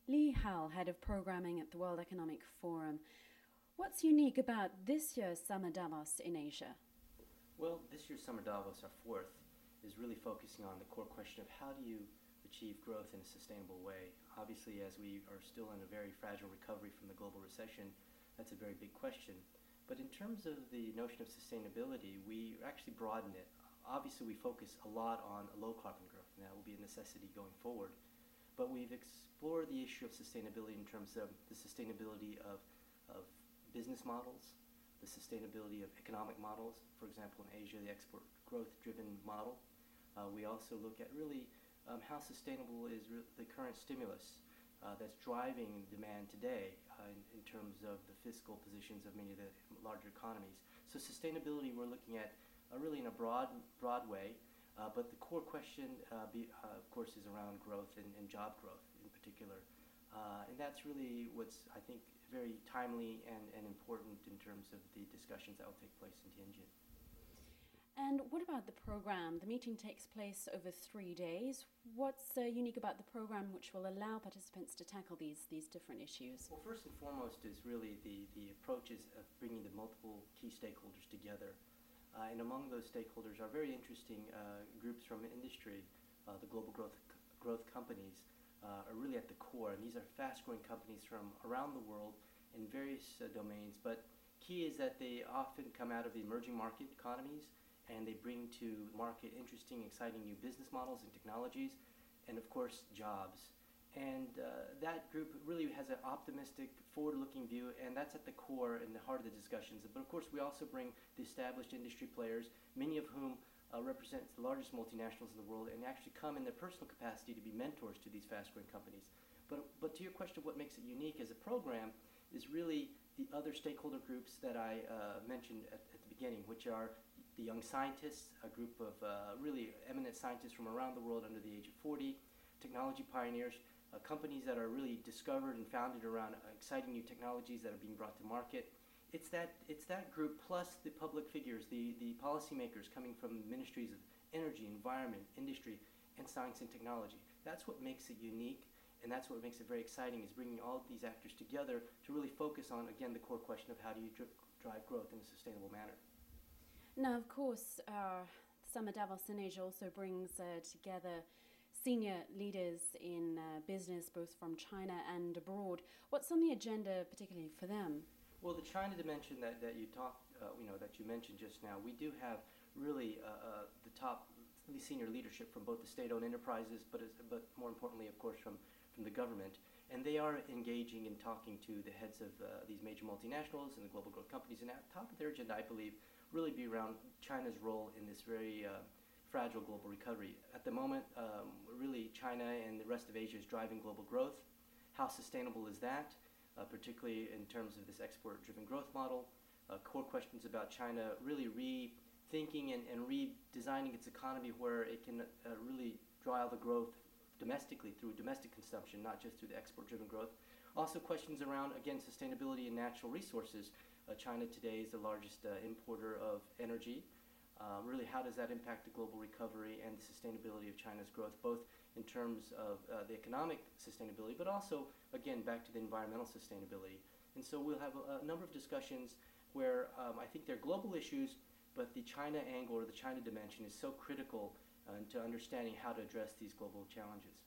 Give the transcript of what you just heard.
Lee Howell, Head of Programming at the World Economic Forum. What's unique about this year's Summer Davos in Asia? Well, this year's Summer Davos, our fourth, is really focusing on the core question of how do you achieve growth in a sustainable way. Obviously, as we are still in a very fragile recovery from the global recession, that's a very big question. But in terms of the notion of sustainability, we actually broaden it. Obviously, we focus a lot on low carbon growth, and that will be a necessity going forward. But we've explored the issue of sustainability in terms of the sustainability of business models, the sustainability of economic models. For example, in Asia, the export growth-driven model. We also look at really how sustainable is the current stimulus that's driving demand today in terms of the fiscal positions of many of the larger economies. So sustainability we're looking at really in a broad way, but the core question, of course, is around growth and job growth in particular. And that's really what's, I think, very timely and important in terms of the discussions that will take place in Tianjin. And what about the program? The meeting takes place over 3 days. What's unique about the program which will allow participants to tackle these different issues? Well, first and foremost is really the approaches of bringing the multiple key stakeholders together. And among those stakeholders are very interesting groups from industry. The global growth companies are really at the core, and these are fast-growing companies from around the world in various domains. But key is that they often come out of the emerging market economies, and they bring to market interesting, exciting new business models and technologies, and of course, jobs. And that group really has an optimistic, forward-looking view, and that's at the core and the heart of the discussions. But of course, we also bring the established industry players, many of whom represent the largest multinationals in the world, and actually come in their personal capacity to be mentors to these fast-growing companies. But to your question of what makes it unique as a program is really the other stakeholder groups that I mentioned at the beginning, which are the young scientists, a group of really eminent scientists from around the world under the age of 40, technology pioneers, companies that are really discovered and founded around exciting new technologies that are being brought to market. It's that group plus the public figures, the policymakers coming from ministries of energy, environment, industry, and science and technology. That's what makes it unique, and that's what makes it very exciting, is bringing all of these actors together to really focus on, again, the core question of how do you drive growth in a sustainable manner. Now, of course, Summer Davos in Asia also brings together senior leaders in business, both from China and abroad. What's on the agenda, particularly for them? Well, the China dimension that you mentioned just now, we do have really the top really senior leadership from both the state-owned enterprises, but more importantly, of course, from the government. And they are engaging and talking to the heads of these major multinationals and the global growth companies. And at the top of their agenda, I believe, really be around China's role in this very fragile global recovery. At the moment, really China and the rest of Asia is driving global growth. How sustainable is that, particularly in terms of this export-driven growth model? Core questions about China really rethinking and redesigning its economy where it can really drive the growth domestically through domestic consumption, not just through the export-driven growth. Also questions around, again, sustainability and natural resources. China today is the largest importer of energy. Really, how does that impact the global recovery and the sustainability of China's growth, both in terms of the economic sustainability, but also, again, back to the environmental sustainability. And so we'll have a number of discussions where I think they're global issues, but the China angle or the China dimension is so critical to understanding how to address these global challenges.